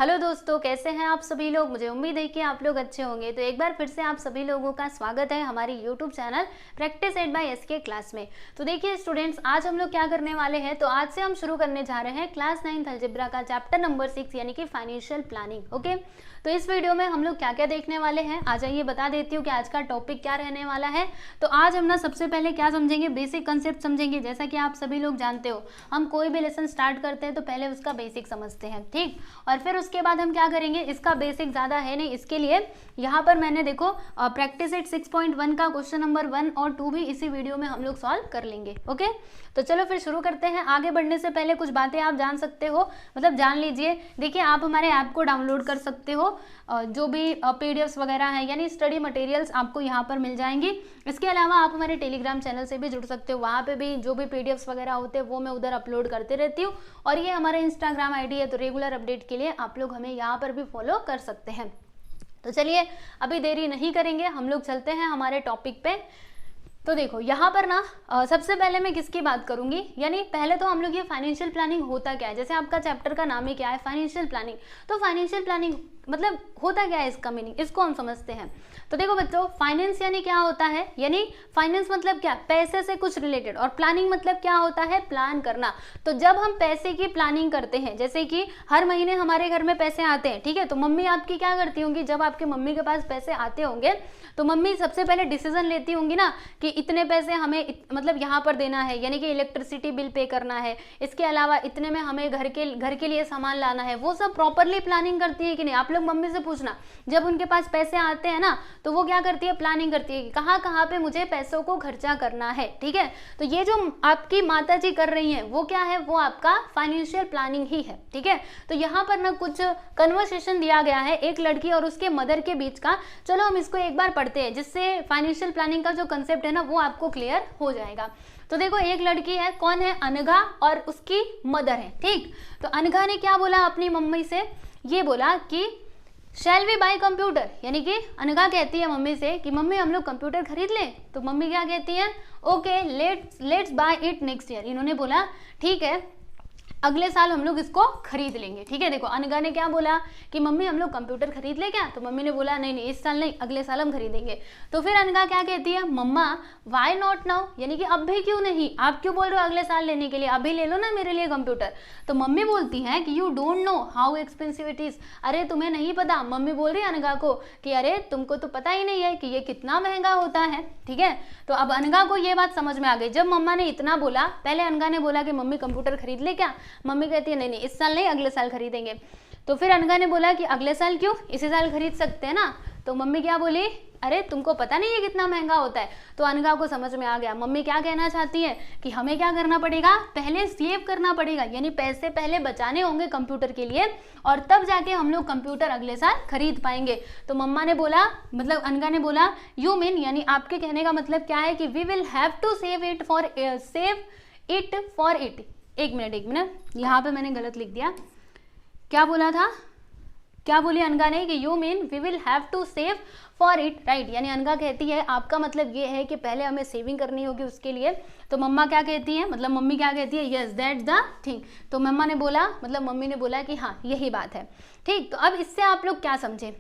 Hello दोस्तों, कैसे हैं आप सभी लोग। मुझे उम्मीद है कि आप लोग अच्छे होंगे। तो एक बार फिर से आप सभी लोगों का स्वागत है हमारी YouTube channel practice eight by SK class में। तो देखिए स्टूडेंट्स, आज हम लोग क्या करने वाले हैं, तो आज से हम शुरू करने जा रहे हैं क्लास 9th अलजेब्रा का चैप्टर नंबर 6 यानी कि फाइनेंशियल प्लानिंग। ओके, तो इस वीडियो में हम लोग क्या क्या देखने वाले हैं, आ जाइए बता देती हूँ कि आज का टॉपिक क्या रहने वाला है। तो आज हम ना सबसे पहले क्या समझेंगे, बेसिक कंसेप्ट समझेंगे। जैसा कि आप सभी लोग जानते हो, हम कोई भी लेसन स्टार्ट करते हैं तो पहले उसका बेसिक समझते हैं, ठीक। और फिर उसके बाद हम क्या करेंगे, इसका बेसिक ज़्यादा है नहीं, इसके लिए यहाँ पर मैंने देखो प्रैक्टिस एट 6.1 का क्वेश्चन नंबर 1 और 2 भी इसी वीडियो में हम लोग सॉल्व कर लेंगे। ओके, तो चलो फिर शुरू करते हैं। आगे बढ़ने से पहले कुछ बातें आप जान सकते हो, मतलब जान लीजिए। देखिए, आप हमारे ऐप को डाउनलोड कर सकते हो, जो भी पीडीएफ्स वगैरह हैं यानी स्टडी मटेरियल्स आपको यहाँ पर मिल जाएंगी। इसके अलावा आप हमारे टेलीग्राम चैनल से भी जुड़ सकते हो, वहाँ पे भी जो भी पीडीएफ्स वगैरह होते हैं वो मैं उधर अपलोड करते रहती हूँ। और ये हमारा इंस्टाग्राम आईडी है, तो रेगुलर अपडेट के लिए आप लोग हमें यहाँ पर भी फॉलो कर सकते हैं। तो चलिए अभी देरी नहीं करेंगे, हम लोग चलते हैं हमारे टॉपिक पे। तो देखो यहाँ पर ना सबसे पहले मैं किसकी बात करूंगी, यानी पहले तो हम लोग ये फाइनेंशियल प्लानिंग होता क्या है। जैसे आपका चैप्टर का नाम ही क्या है, फाइनेंशियल प्लानिंग। तो फाइनेंशियल प्लानिंग मतलब होता क्या है, इसका मीनिंग इसको हम समझते हैं। तो देखो बच्चों, फाइनेंस यानी क्या होता है, यानी फाइनेंस मतलब क्या, पैसे से कुछ रिलेटेड। और प्लानिंग मतलब क्या होता है, प्लान करना। तो जब हम पैसे की प्लानिंग करते हैं, जैसे कि हर महीने हमारे घर में पैसे आते हैं, ठीक है, तो मम्मी आपकी क्या करती होंगी, जब आपके मम्मी के पास पैसे आते होंगे तो मम्मी सबसे पहले डिसीजन लेती होंगी ना कि इतने पैसे हमें मतलब यहाँ पर देना है, यानी कि इलेक्ट्रिसिटी बिल पे करना है, इसके अलावा इतने में हमें घर के लिए सामान लाना है। वो सब प्रॉपरली प्लानिंग करती है कि नहीं। आप लोग मम्मी से पूछना, जब उनके पास पैसे आते हैं ना तो वो क्या करती है, प्लानिंग करती है कि कहाँ कहाँ पे मुझे पैसों को खर्चा करना है, ठीक है। तो ये जो आपकी माता जी कर रही हैं वो क्या है, वो आपका फाइनेंशियल प्लानिंग ही है, ठीक है। तो यहाँ पर ना कुछ कन्वर्सेशन दिया गया है एक लड़की और उसके मदर के बीच का। चलो हम इसको एक बार पढ़ते हैं, जिससे फाइनेंशियल प्लानिंग का जो कंसेप्ट है ना वो आपको क्लियर हो जाएगा। तो देखो, एक लड़की है, कौन है, अनघा, और उसकी मदर है, ठीक। तो अनघा ने क्या बोला अपनी मम्मी से, ये बोला कि शैल वी बाय कंप्यूटर, यानी कि अनघा कहती है मम्मी से कि मम्मी हम लोग कंप्यूटर खरीद लें। तो मम्मी क्या कहती है, okay let's buy it next year. इन्होंने बोला ठीक है, अगले साल हम लोग इसको खरीद लेंगे, ठीक है। देखो अनघा ने क्या बोला कि मम्मी हम लोग कंप्यूटर खरीद ले क्या, तो मम्मी ने बोला नहीं नहीं इस साल नहीं, अगले साल हम खरीदेंगे। तो फिर अनघा क्या कहती है, मम्मा व्हाई नॉट नाउ, यानी कि अब भी क्यों नहीं, आप क्यों बोल रहे हो अगले साल लेने के लिए, अभी ले लो ना मेरे लिए कंप्यूटर। तो मम्मी बोलती है कि you don't know how expensive it is, अरे तुम्हें नहीं पता। मम्मी बोल रही है अनघा को कि अरे तुमको तो पता ही नहीं है कि ये कितना महंगा होता है, ठीक है। तो अब अनघा को ये बात समझ में आ गई। जब मम्मा ने इतना बोला, पहले अनघा ने बोला कि मम्मी कंप्यूटर खरीद ले क्या, मम्मी कहती है नहीं नहीं इस साल नहीं, अगले साल खरीदेंगे। तो फिर अनघा ने बोला कि अगले साल क्यों, इसी साल खरीद सकते हैं ना। तो मम्मी क्या बोली, अरे तुमको पता नहीं है कितना महंगा होता है। तो अनघा को समझ में आ गया मम्मी क्या कहना चाहती है, कि हमें क्या करना पड़ेगा, पहले सेव करना पड़ेगा, यानी पैसे पहले बचाने होंगे कंप्यूटर के लिए, और तब जाके हम लोग कंप्यूटर अगले साल खरीद पाएंगे। तो मम्मा ने बोला, मतलब अनघा ने बोला, यू मीन, यानी आपके कहने का मतलब क्या है कि we will have to save it for it. एक मिनट, यहाँ पे मैंने गलत लिख दिया। क्या बोला था, क्या बोली अनघा ने कि you mean we will have to save for it, right. यानी अनघा कहती है आपका मतलब ये है कि पहले हमें सेविंग करनी होगी उसके लिए। तो मम्मा क्या कहती है, मतलब मम्मी क्या कहती है, यस दैट्स द थिंग। तो मम्मा ने बोला, मतलब मम्मी ने बोला कि हाँ यही बात है, ठीक। तो अब इससे आप लोग क्या समझे,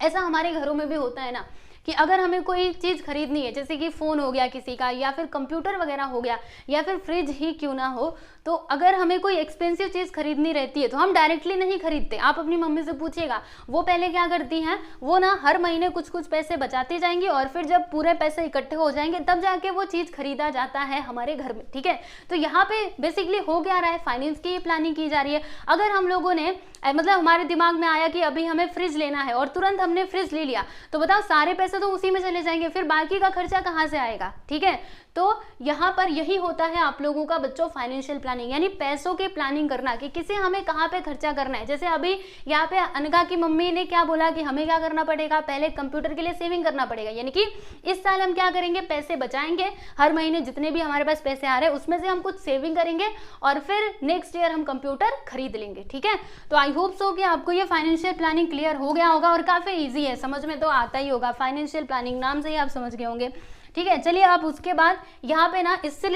ऐसा हमारे घरों में भी होता है ना कि अगर हमें कोई चीज़ खरीदनी है, जैसे कि फ़ोन हो गया किसी का, या फिर कंप्यूटर वगैरह हो गया, या फिर फ्रिज ही क्यों ना हो, तो अगर हमें कोई एक्सपेंसिव चीज़ खरीदनी रहती है तो हम डायरेक्टली नहीं खरीदते। आप अपनी मम्मी से पूछिएगा, वो पहले क्या करती हैं, वो ना हर महीने कुछ कुछ पैसे बचाती जाएंगी, और फिर जब पूरे पैसे इकट्ठे हो जाएंगे तब जाके वो चीज़ खरीदा जाता है हमारे घर में, ठीक है। तो यहाँ पे बेसिकली हो क्या रहा है, फाइनेंस की प्लानिंग की जा रही है। अगर हम लोगों ने मतलब हमारे दिमाग में आया कि अभी हमें फ्रिज लेना है और तुरंत हमने फ्रिज ले लिया, तो बताओ सारे पैसे तो उसी में चले जाएंगे, फिर बाकी का खर्चा कहाँ से आएगा, ठीक है। तो यहाँ पर यही होता है आप लोगों का बच्चों फाइनेंशियल प्लानिंग, यानी पैसों की प्लानिंग करना कि किसे हमें कहाँ पे खर्चा करना है। जैसे अभी यहाँ पे अनघा की मम्मी ने क्या बोला कि हमें क्या करना पड़ेगा, पहले कंप्यूटर के लिए सेविंग करना पड़ेगा, यानी कि इस साल हम क्या करेंगे, पैसे बचाएंगे, हर महीने जितने भी हमारे पास पैसे आ रहे हैं उसमें से हम कुछ सेविंग करेंगे, और फिर नेक्स्ट ईयर हम कंप्यूटर खरीद लेंगे, ठीक है। तो आई होप सो कि आपको ये फाइनेंशियल प्लानिंग क्लियर हो गया होगा, और काफ़ी ईजी है, समझ में तो आता ही होगा। फाइनेंशियल प्लानिंग नाम से ही आप समझ गए होंगे, ठीक है। चलिए आप उसके बाद यहाँ पे ना इससे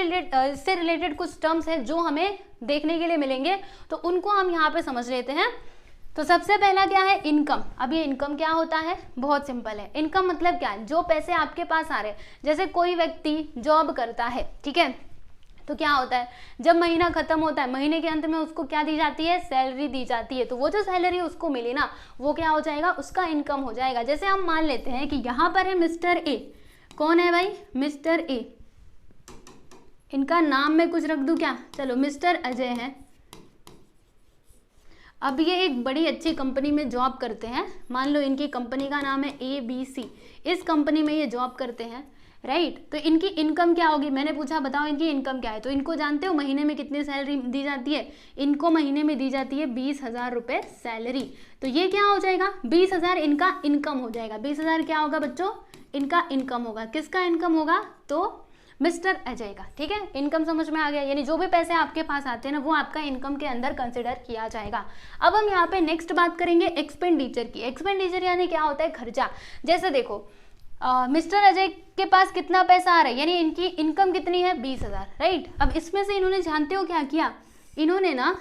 रिलेटेड कुछ टर्म्स हैं जो हमें देखने के लिए मिलेंगे, तो उनको हम यहाँ पे समझ लेते हैं। तो सबसे पहला क्या है, इनकम। अब ये इनकम क्या होता है, बहुत सिंपल है। इनकम मतलब क्या है, जो पैसे आपके पास आ रहे हैं। जैसे कोई व्यक्ति जॉब करता है, ठीक है, तो क्या होता है, जब महीना खत्म होता है, महीने के अंत में उसको क्या दी जाती है, सैलरी दी जाती है। तो वो जो सैलरी उसको मिली ना, वो क्या हो जाएगा, उसका इनकम हो जाएगा। जैसे हम मान लेते हैं कि यहाँ पर है मिस्टर ए। कौन है भाई, मिस्टर ए। इनका नाम मैं कुछ रख दूं क्या, चलो मिस्टर अजय है। अब ये एक बड़ी अच्छी कंपनी में जॉब करते हैं। मान लो इनकी कंपनी का नाम है ABC। इस कंपनी में ये जॉब करते हैं, राइट। तो इनकी इनकम क्या होगी, मैंने पूछा बताओ इनकी इनकम क्या है। तो इनको जानते हो महीने में कितनी सैलरी दी जाती है, इनको महीने में दी जाती है 20,000 रुपये सैलरी। तो ये क्या हो जाएगा, 20,000 इनका इनकम हो जाएगा। 20,000 क्या होगा बच्चों, इनका इनकम होगा। किसका इनकम होगा, तो मिस्टर अजय का, ठीक है। इनकम समझ में आ गया, यानी जो भी पैसे आपके पास आते हैं ना, वो आपका इनकम के अंदर कंसिडर किया जाएगा। अब हम यहाँ पे नेक्स्ट बात करेंगे एक्सपेंडिचर की। एक्सपेंडिचर यानी क्या होता है, खर्चा। जैसे देखो मिस्टर अजय के पास कितना पैसा आ रहा है, यानी इनकी इनकम कितनी है, 20,000, राइट। अब इसमें से इन्होंने जानते हो क्या किया, इन्होंने ना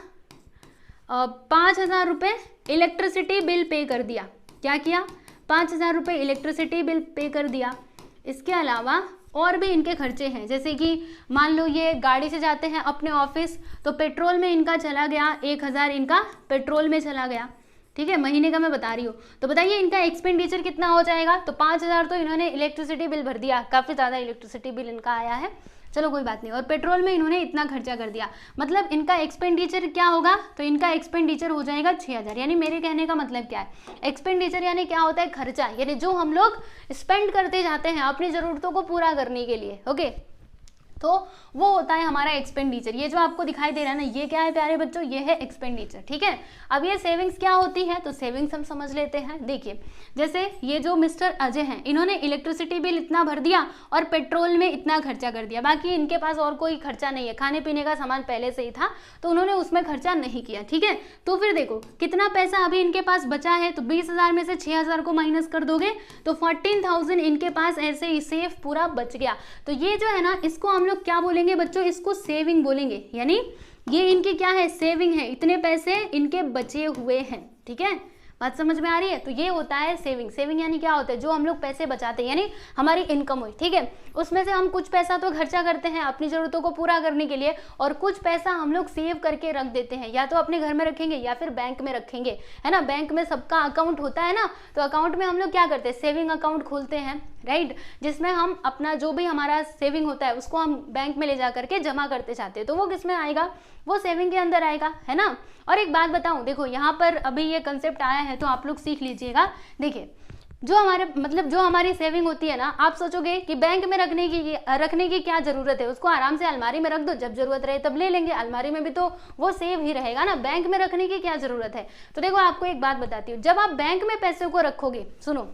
5,000 रुपये इलेक्ट्रिसिटी बिल पे कर दिया। क्या किया, 5,000 रुपये इलेक्ट्रिसिटी बिल पे कर दिया। इसके अलावा और भी इनके खर्चे हैं, जैसे कि मान लो ये गाड़ी से जाते हैं अपने ऑफिस, तो पेट्रोल में इनका चला गया 1,000, इनका पेट्रोल में चला गया, ठीक है, महीने का मैं बता रही हूँ। तो बताइए इनका एक्सपेंडिचर कितना हो जाएगा। तो 5,000 तो इन्होंने इलेक्ट्रिसिटी बिल भर दिया, काफ़ी ज़्यादा इलेक्ट्रिसिटी बिल इनका आया है, चलो कोई बात नहीं। और पेट्रोल में इन्होंने इतना खर्चा कर दिया, मतलब इनका एक्सपेंडिचर क्या होगा, तो इनका एक्सपेंडिचर हो जाएगा 6,000। यानी मेरे कहने का मतलब क्या है, एक्सपेंडिचर यानी क्या होता है, खर्चा, यानी जो हम लोग स्पेंड करते जाते हैं अपनी ज़रूरतों को पूरा करने के लिए, ओके। तो वो होता है हमारा एक्सपेंडिचर। ये जो आपको दिखाई दे रहा है ना, ये क्या है प्यारे बच्चों, ये है एक्सपेंडिचर, ठीक है। अब ये सेविंग्स क्या होती है, तो सेविंग्स हम समझ लेते हैं। देखिए जैसे ये जो मिस्टर अजय हैं, इन्होंने इलेक्ट्रिसिटी बिल इतना भर दिया और पेट्रोल में इतना खर्चा कर दिया, बाकी इनके पास और कोई खर्चा नहीं है, खाने पीने का सामान पहले से ही था, तो उन्होंने उसमें खर्चा नहीं किया, ठीक है। तो फिर देखो कितना पैसा अभी इनके पास बचा है, तो 20,000 में से 6,000 को माइनस कर दोगे तो 14,000 इनके पास ऐसे ही सेफ पूरा बच गया। तो ये जो है ना, इसको हम लोग क्या बोलेंगे बच्चों, इसको सेविंग बोलेंगे। यानी ये इनकी क्या है, सेविंग है, इतने पैसे इनके बचे हुए हैं, ठीक है, बात समझ में आ रही है। तो ये होता है सेविंग। सेविंग यानी क्या होता है, जो हम लोग पैसे बचाते हैं, यानी हमारी इनकम हुई, ठीक है, उसमें से हम कुछ पैसा तो खर्चा करते हैं अपनी जरूरतों को पूरा करने के लिए, और कुछ पैसा हम लोग सेव करके रख देते हैं, या तो अपने घर में रखेंगे या फिर बैंक में रखेंगे, है ना। बैंक में सबका अकाउंट होता है ना, तो अकाउंट में हम लोग क्या करते हैं, सेविंग अकाउंट खोलते हैं, राइट, जिसमें हम अपना जो भी हमारा सेविंग होता है उसको हम बैंक में ले जा करके जमा करते जाते हैं। तो वो किस में आएगा, वो सेविंग के अंदर आएगा, है ना। और एक बात बताऊं, देखो यहाँ पर अभी ये कंसेप्ट आया है तो आप लोग सीख लीजिएगा। देखिए जो हमारे मतलब जो हमारी सेविंग होती है ना, आप सोचोगे कि बैंक में रखने की क्या जरूरत है, उसको आराम से अलमारी में रख दो, जब जरूरत रहे तब ले लेंगे, अलमारी में भी तो वो सेव ही रहेगा ना, बैंक में रखने की क्या जरूरत है। तो देखो आपको एक बात बताती हूँ, जब आप बैंक में पैसे को रखोगे, सुनो,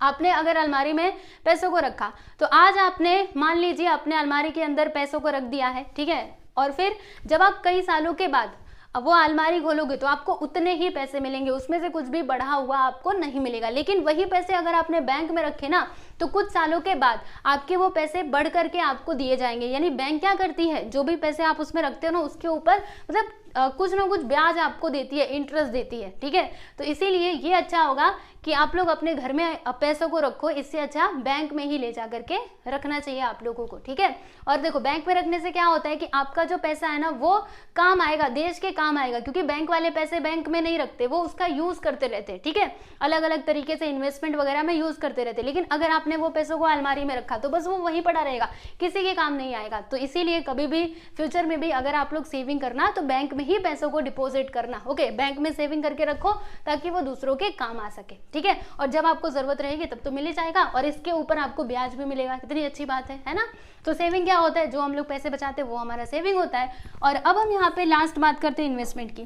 आपने अगर अलमारी में पैसों को रखा, तो आज आपने मान लीजिए अपने अलमारी के अंदर पैसों को रख दिया है, ठीक है, और फिर जब आप कई सालों के बाद अब वो अलमारी खोलोगे तो आपको उतने ही पैसे मिलेंगे, उसमें से कुछ भी बढ़ा हुआ आपको नहीं मिलेगा। लेकिन वही पैसे अगर आपने बैंक में रखे ना, तो कुछ सालों के बाद आपके वो पैसे बढ़ करके आपको दिए जाएंगे। यानी बैंक क्या करती है, जो भी पैसे आप उसमें रखते हो ना, उसके ऊपर मतलब कुछ ना कुछ ब्याज आपको देती है, इंटरेस्ट देती है, ठीक है। तो इसीलिए ये अच्छा होगा कि आप लोग अपने घर में पैसों को रखो, इससे अच्छा बैंक में ही ले जा करके रखना चाहिए आप लोगों को, ठीक है। और देखो बैंक में रखने से क्या होता है कि आपका जो पैसा है ना, वो काम आएगा, देश के काम आएगा, क्योंकि बैंक वाले पैसे बैंक में नहीं रखते, वो उसका यूज करते रहते हैं, ठीक है, अलग अलग तरीके से इन्वेस्टमेंट वगैरह में यूज करते रहते हैं। लेकिन अगर आपने वो पैसों को अलमारी में रखा तो बस वो वहीं पड़ा रहेगा, किसी के काम नहीं आएगा। तो इसीलिए कभी भी फ्यूचर में भी अगर आप लोग सेविंग करना, तो बैंक में ही पैसों को डिपॉजिट करना, ओके, बैंक में सेविंग करके रखो ताकि वो दूसरों के काम आ सके, ठीक है। और जब आपको जरूरत रहेगी तब तो मिल ही जाएगा, और इसके ऊपर आपको ब्याज भी मिलेगा, कितनी अच्छी बात है ना। तो सेविंग क्या होता है, जो हम लोग पैसे बचाते हैं वो हमारा सेविंग होता है। और अब हम यहाँ पे लास्ट बात करते हैं इन्वेस्टमेंट की।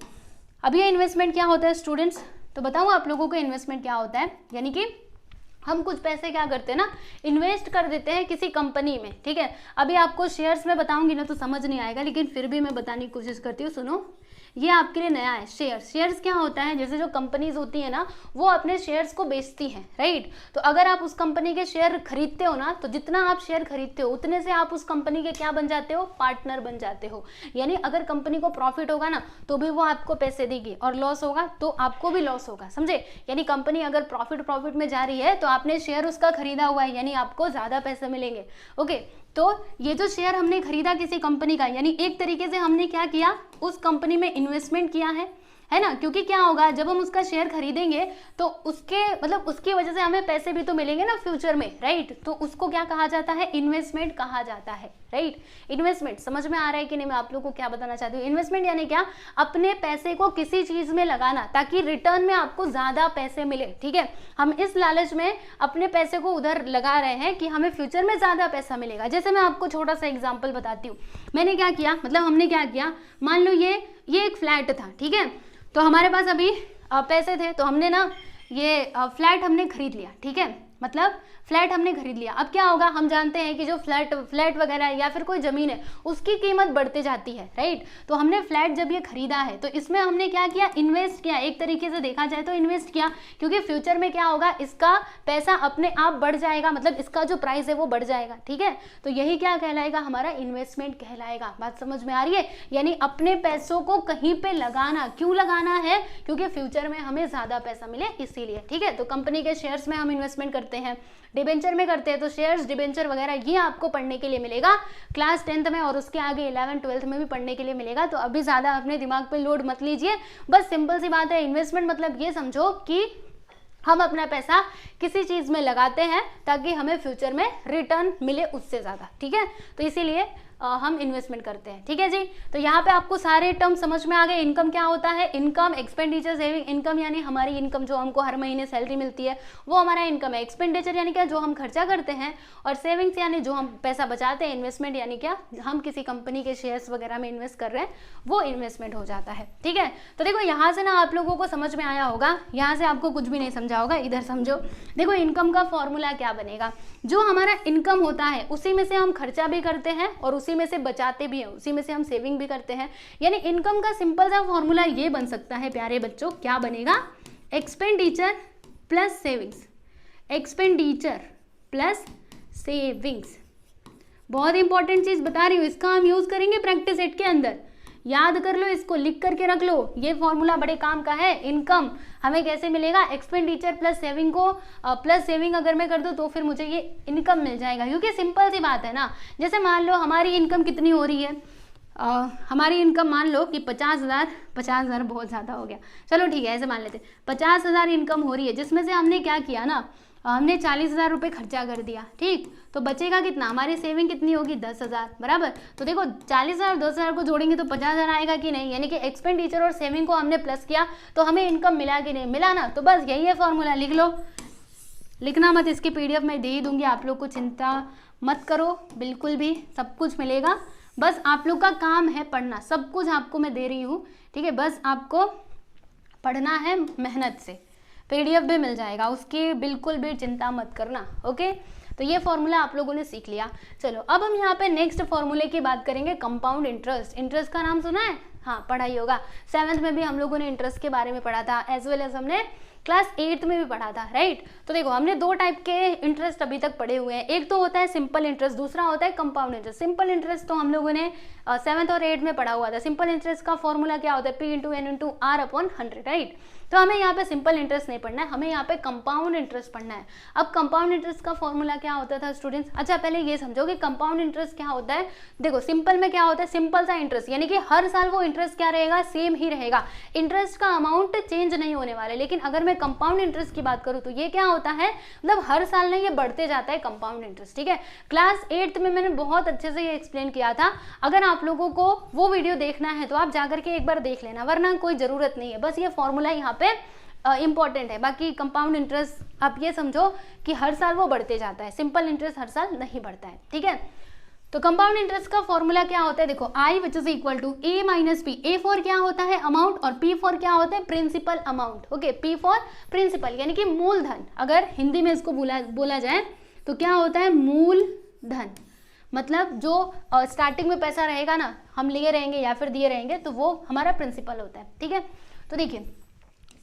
अब ये इन्वेस्टमेंट क्या होता है स्टूडेंट्स, तो बताऊँ आप लोगों को इन्वेस्टमेंट क्या होता है। यानी कि हम कुछ पैसे क्या करते हैं ना, इन्वेस्ट कर देते हैं किसी कंपनी में, ठीक है। अभी आपको शेयर्स में बताऊंगी ना तो समझ नहीं आएगा, लेकिन फिर भी मैं बताने की कोशिश करती हूँ, सुनो। ये आपके लिए नया है। शेयर्स क्या होता है, जैसे जो कंपनीज होती है ना वो अपने शेयर्स को बेचती हैं, राइट। तो अगर आप उस कंपनी के शेयर खरीदते हो ना, तो जितना आप शेयर खरीदते हो उतने से आप उस कंपनी के क्या बन जाते हो, पार्टनर बन जाते हो। यानी अगर कंपनी को प्रॉफिट होगा ना तो भी वो आपको पैसे देगी, और लॉस होगा तो आपको भी लॉस होगा, समझे। यानी कंपनी अगर प्रॉफिट में जा रही है तो आपने शेयर उसका खरीदा हुआ है, यानी आपको ज्यादा पैसे मिलेंगे। ओके, तो ये जो शेयर हमने खरीदा किसी कंपनी का, यानी एक तरीके से हमने क्या किया, उस कंपनी में इन्वेस्टमेंट किया है ना। क्योंकि क्या होगा, जब हम उसका शेयर खरीदेंगे तो उसके मतलब उसकी वजह से हमें पैसे भी तो मिलेंगे ना फ्यूचर में, राइट। तो उसको क्या कहा जाता है, इन्वेस्टमेंट कहा जाता है, राइट। इन्वेस्टमेंट समझ में आ रहा है कि नहीं, मैं आप लोगों को क्या बताना चाहती हूँ। इन्वेस्टमेंट यानी क्या, अपने पैसे को किसी चीज में लगाना ताकि रिटर्न में आपको ज्यादा पैसे मिले, ठीक है। हम इस लालच में अपने पैसे को उधर लगा रहे हैं कि हमें फ्यूचर में ज्यादा पैसा मिलेगा। जैसे मैं आपको छोटा सा एग्जाम्पल बताती हूँ। मैंने क्या किया, मतलब हमने क्या किया, मान लो ये एक फ्लैट था, ठीक है। तो हमारे पास अभी पैसे थे, तो हमने ना ये फ्लैट हमने खरीद लिया, ठीक है। मतलब फ्लैट हमने खरीद लिया। अब क्या होगा, हम जानते हैं कि जो फ्लैट वगैरह या फिर कोई जमीन है उसकी कीमत बढ़ते जाती है, राइट। तो हमने फ्लैट जब ये खरीदा है तो इसमें हमने क्या किया, इन्वेस्ट किया। एक तरीके से देखा जाए तो इन्वेस्ट किया, क्योंकि फ्यूचर में क्या होगा, इसका पैसा अपने आप बढ़ जाएगा, मतलब इसका जो प्राइस है वो बढ़ जाएगा, ठीक है। तो यही क्या कहलाएगा, हमारा इन्वेस्टमेंट कहलाएगा। बात समझ में आ रही है। यानी अपने पैसों को कहीं पे लगाना। क्यों लगाना है, क्योंकि फ्यूचर में हमें ज्यादा पैसा मिले इसीलिए, ठीक है। तो कंपनी के शेयर्स में हम इन्वेस्टमेंट करते हैं, डिबेंचर में करते हैं, तो शेयर्स, डिबेंचर वगैरह ये आपको पढ़ने के लिए मिलेगा क्लास 10th में, और उसके आगे 11th 12th में भी पढ़ने के लिए मिलेगा। तो अभी ज्यादा अपने दिमाग पे लोड मत लीजिए, बस सिंपल सी बात है। इन्वेस्टमेंट मतलब ये समझो कि हम अपना पैसा किसी चीज में लगाते हैं ताकि हमें फ्यूचर में रिटर्न मिले उससे ज्यादा, ठीक है। तो इसीलिए हम इन्वेस्टमेंट करते हैं, ठीक है जी। तो यहाँ पे आपको सारे टर्म समझ में आ गए। इनकम क्या होता है, इनकम, एक्सपेंडिचर, सेविंग। इनकम यानी हमारी इनकम, जो हमको हर महीने सैलरी मिलती है वो हमारा इनकम है। एक्सपेंडिचर यानी क्या, जो हम खर्चा करते हैं। और सेविंग्स यानी जो हम पैसा बचाते हैं। इन्वेस्टमेंट यानी क्या, हम किसी कंपनी के शेयर्स वगैरह में इन्वेस्ट कर रहे हैं, वो इन्वेस्टमेंट हो जाता है, ठीक है। तो देखो यहाँ से ना आप लोगों को समझ में आया होगा, यहाँ से आपको कुछ भी नहीं समझा होगा। इधर समझो, देखो इनकम का फॉर्मूला क्या बनेगा। जो हमारा इनकम होता है उसी में से हम खर्चा भी करते हैं और उसी में से बचाते भी हैं, उसी में से हम सेविंग भी करते हैं। यानी इनकम का सिंपल सा फॉर्मूला ये बन सकता है प्यारे बच्चों, क्या बनेगा, expenditure plus savings. Expenditure plus savings, बहुत इंपॉर्टेंट चीज बता रही हूँ, इसका हम यूज करेंगे प्रैक्टिस सेट के अंदर। याद कर लो, इसको लिख करके रख लो, ये फॉर्मूला बड़े काम का है। इनकम हमें कैसे मिलेगा, एक्सपेंडिचर प्लस सेविंग को प्लस सेविंग अगर मैं कर दूं तो फिर मुझे ये इनकम मिल जाएगा। क्योंकि सिंपल सी बात है ना, जैसे मान लो हमारी इनकम कितनी हो रही है, हमारी इनकम मान लो कि 50,000 बहुत ज़्यादा हो गया, चलो ठीक है ऐसे मान लेते, 50,000 इनकम हो रही है, जिसमें से हमने क्या किया ना, हमने 40,000 रुपये खर्चा कर दिया, ठीक। तो बचेगा कितना, हमारी सेविंग कितनी होगी, 10,000, बराबर। तो देखो 40,000 10,000 को जोड़ेंगे तो 50,000 आएगा कि नहीं। यानी कि एक्सपेंडिचर और सेविंग को हमने प्लस किया तो हमें इनकम मिला कि नहीं, मिला ना। तो बस यही है फॉर्मूला, लिख लो। लिखना मत, इसकी PDF मैं दे ही दूंगी, आप लोग को चिंता मत करो, बिल्कुल भी सब कुछ मिलेगा। बस आप लोग का काम है पढ़ना, सब कुछ आपको मैं दे रही हूँ, ठीक है। बस आपको पढ़ना है मेहनत से, PDF भी मिल जाएगा, उसकी बिल्कुल भी चिंता मत करना, ओके। तो ये फॉर्मूला आप लोगों ने सीख लिया। चलो अब हम यहाँ पे नेक्स्ट फॉर्मूले की बात करेंगे, कंपाउंड इंटरेस्ट। इंटरेस्ट का नाम सुना है, हाँ पढ़ा ही होगा, 7th में भी हम लोगों ने इंटरेस्ट के बारे में पढ़ा था, एज वेल एज हमने क्लास 8th में भी पढ़ा था, राइट। तो देखो हमने 2 टाइप के इंटरेस्ट अभी तक पढ़े हुए हैं, एक तो होता है सिंपल इंटरेस्ट, दूसरा होता है कंपाउंड इंटरेस्ट। सिंपल इंटरेस्ट तो हम लोगों ने 7th और 8th में पढ़ा हुआ था। सिंपल इंटरेस्ट का फॉर्मूला क्या होता है, P × N × R/100, राइट। तो हमें यहाँ पे सिंपल इंटरेस्ट नहीं पढ़ना है, हमें यहाँ पे कंपाउंड इंटरेस्ट पढ़ना है। अब कंपाउंड इंटरेस्ट का फॉर्मूला क्या होता था स्टूडेंट्स, अच्छा पहले ये समझो कि कंपाउंड इंटरेस्ट क्या होता है। देखो सिंपल में क्या होता है, सिंपल सा इंटरेस्ट, यानी कि हर साल वो इंटरेस्ट क्या रहेगा, सेम ही रहेगा, इंटरेस्ट का अमाउंट चेंज नहीं होने वाला है। लेकिन अगर मैं कंपाउंड इंटरेस्ट की बात करूँ तो ये क्या होता है, मतलब हर साल नहीं, ये बढ़ते जाता है कंपाउंड इंटरेस्ट, ठीक है। क्लास 8th में मैंने बहुत अच्छे से ये एक्सप्लेन किया था, अगर आप लोगों को वो वीडियो देखना है तो आप जाकर के एक बार देख लेना, वरना कोई जरूरत नहीं है। बस ये फॉर्मूला यहाँ पे इंपॉर्टेंट है। बाकी कंपाउंड इंटरेस्ट आप ये समझो कि हर साल वो बढ़ते जाता है, सिंपल इंटरेस्ट हर साल नहीं बढ़ता है, ठीक है। तो कंपाउंड इंटरेस्ट का फॉर्मूला क्या होता है, देखो I which is equal to A minus P। A for क्या होता है, अमाउंट, और P फॉर क्या होता है, principal amount, okay. P for principal यानी कि मूलधन, अगर हिंदी में इसको बोला जाए तो क्या होता है, मूलधन। मतलब जो स्टार्टिंग में पैसा रहेगा ना, हम लिए रहेंगे या फिर दिए रहेंगे, तो वो हमारा प्रिंसिपल होता है। ठीक है, तो देखिए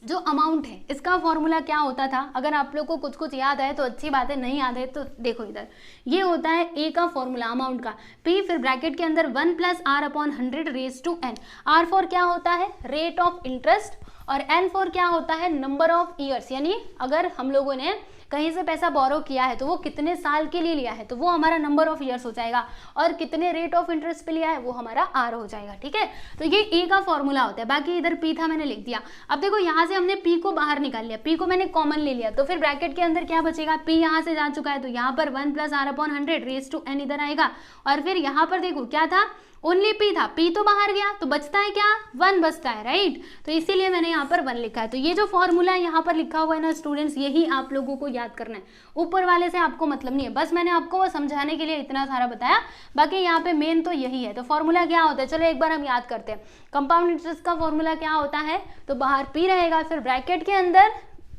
जो अमाउंट है इसका फॉर्मूला क्या होता था, अगर आप लोग को कुछ कुछ याद है तो अच्छी बात है, नहीं याद है तो देखो इधर, ये होता है ए का फॉर्मूला अमाउंट का, पी फिर ब्रैकेट के अंदर 1 + r/100 raise to n। R for क्या होता है, रेट ऑफ इंटरेस्ट, और एन फॉर क्या होता है, नंबर ऑफ ईयर्स, यानी अगर हम लोगों ने कहीं से पैसा बोरो किया है तो वो कितने साल के लिए लिया है, तो वो हमारा नंबर ऑफ ईयर्स हो जाएगा, और कितने रेट ऑफ इंटरेस्ट पे लिया है वो हमारा आर हो जाएगा। ठीक है, तो ये ए का फॉर्मूला होता है। बाकी इधर पी था, मैंने लिख दिया। अब देखो यहाँ से हमने पी को बाहर निकाल लिया, पी को मैंने कॉमन ले लिया, तो फिर ब्रैकेट के अंदर क्या बचेगा, पी यहाँ से जा चुका है तो यहाँ पर 1 + r/100 रेज टू n इधर आएगा, और फिर यहाँ पर देखो क्या था, ओनली पी था, पी तो बाहर गया तो बचता है क्या, 1 बचता है, राइट। तो इसीलिए मैंने यहाँ पर 1 लिखा है। तो ये जो फॉर्मूला है यहाँ पर लिखा हुआ है ना स्टूडेंट्स, यही आप लोगों को याद करना है, ऊपर वाले से आपको मतलब नहीं है, बस मैंने आपको वो समझाने के लिए इतना सारा बताया, बाकी यहाँ पे मेन तो यही है। तो फॉर्मूला क्या होता है, चलो एक बार हम याद करते हैं। कंपाउंड इंटरेस्ट का फॉर्मूला क्या होता है, तो बाहर पी रहेगा, फिर ब्रैकेट के अंदर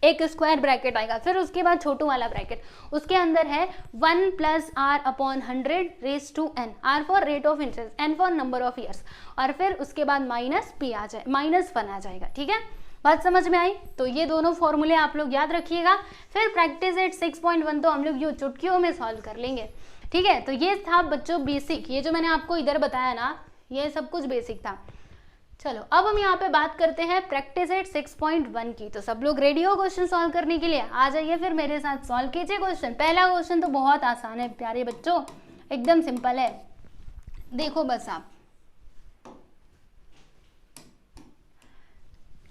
एक स्क्वायर ब्रैकेट आएगा, फिर उसके बाद छोटू वाला ब्रैकेट, उसके अंदर है 1 + r/100 raise to n, r for rate of interest, n for number of years, और फिर उसके बाद माइनस p आ जाए, -1 आ जाएगा। ठीक है, बात समझ में आई। तो ये दोनों फॉर्मूले आप लोग याद रखिएगा। फिर प्रैक्टिस एट 6.1 तो हम लोग ये चुटकियों में सॉल्व कर लेंगे। ठीक है, तो ये था बच्चों बेसिक, ये जो मैंने आपको इधर बताया ना, ये सब कुछ बेसिक था। चलो अब हम यहाँ पे बात करते हैं प्रैक्टिस एट 6.1 की। तो सब लोग रेडी हो क्वेश्चन सॉल्व करने के लिए, आ जाइए फिर मेरे साथ सॉल्व कीजिए क्वेश्चन। पहला क्वेश्चन तो बहुत आसान है प्यारे बच्चों, एकदम सिंपल है। देखो बस आप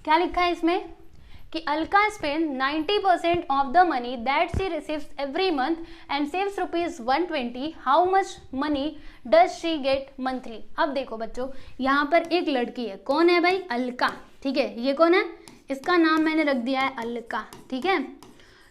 क्या लिखा है इसमें कि Alka spend 90% of the money that she receives every month and saves ₹120। How much money does she get monthly. अब देखो बच्चों, यहाँ पर एक लड़की है, कौन है भाई, अलका। ठीक है, ये कौन है, इसका नाम मैंने रख दिया है अलका। ठीक है,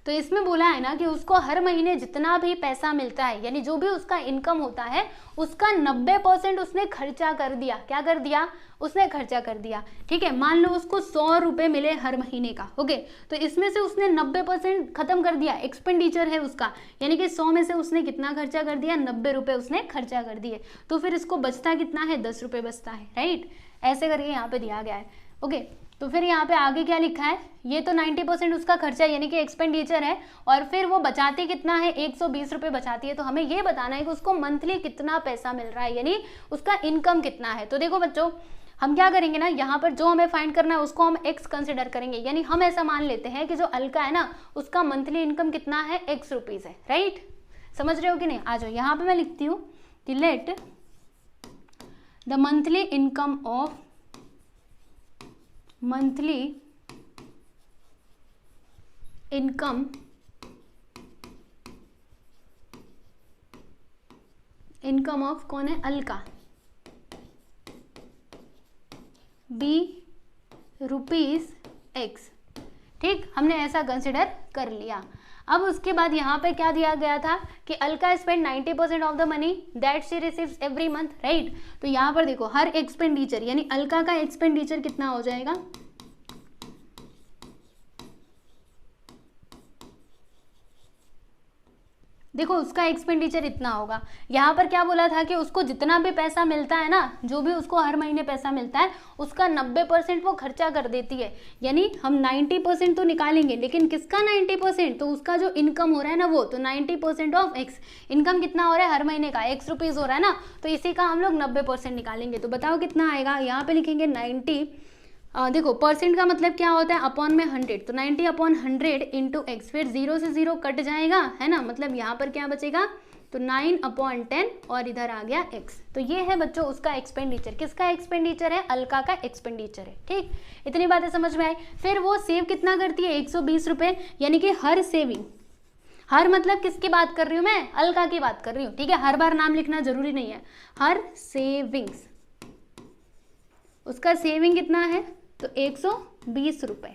तो इसमें बोला है ना कि उसको हर महीने जितना भी पैसा मिलता है, यानी जो भी उसका इनकम होता है, उसका 90% उसने खर्चा कर दिया। क्या कर दिया, उसने खर्चा कर दिया। ठीक है, मान लो उसको 100 रुपये मिले हर महीने का, ओके, तो इसमें से उसने 90% खत्म कर दिया, एक्सपेंडिचर है उसका, यानी कि 100 में से उसने कितना खर्चा कर दिया, 90 रुपये उसने खर्चा कर दिए। तो फिर इसको बचता कितना है, 10 रुपये बचता है, राइट। ऐसे करके यहाँ पे दिया गया है, ओके। तो फिर यहाँ पे आगे क्या लिखा है, ये तो 90% उसका खर्चा यानी कि एक्सपेंडिचर है, और फिर वो बचाती कितना है, 120 रुपये बचाती है। तो हमें ये बताना है कि उसको मंथली कितना पैसा मिल रहा है, यानी उसका इनकम कितना है। तो देखो बच्चों, हम क्या करेंगे ना, यहाँ पर जो हमें फाइंड करना है उसको हम x कंसिडर करेंगे, यानी हम ऐसा मान लेते हैं कि जो अलका है ना, उसका मंथली इनकम कितना है, x रुपीज़ है, राइट। समझ रहे हो कि नहीं, आ जाओ यहाँ पे मैं लिखती हूँ कि let the monthly income of income of कौन है, अलका, बी ₹x। ठीक, हमने ऐसा कंसिडर कर लिया। अब उसके बाद यहाँ पे क्या दिया गया था कि Alka spend 90% of the money that she receives every month, right. तो यहाँ पर देखो हर एक्सपेंडिचर, यानी अलका का एक्सपेंडिचर कितना हो जाएगा, देखो उसका एक्सपेंडिचर इतना होगा। यहाँ पर क्या बोला था कि उसको जितना भी पैसा मिलता है ना, जो भी उसको हर महीने पैसा मिलता है, उसका 90% वो खर्चा कर देती है। यानी हम 90% तो निकालेंगे, लेकिन किसका 90%, तो उसका जो इनकम हो रहा है ना वो, तो 90% ऑफ x। इनकम कितना हो रहा है हर महीने का, x रुपीज़ हो रहा है ना, तो इसी का हम लोग 90% निकालेंगे। तो बताओ कितना आएगा, यहाँ पे लिखेंगे 90, देखो परसेंट का मतलब क्या होता है, अपॉन में 100, तो 90/100 इंटू x, फिर 0 से 0 कट जाएगा, है ना, मतलब यहाँ पर क्या बचेगा, तो 9/10 और इधर आ गया x। तो ये है बच्चों उसका एक्सपेंडिचर। किसका एक्सपेंडिचर है, अलका का एक्सपेंडिचर है। ठीक, इतनी बातें समझ में आई। फिर वो सेव कितना करती है, 120 रुपये, यानी कि हर सेविंग, हर मतलब किसकी बात कर रही हूँ मैं, अलका की बात कर रही हूँ। ठीक है, हर बार नाम लिखना जरूरी नहीं है, हर सेविंग्स, उसका सेविंग कितना है, तो 120 रुपये,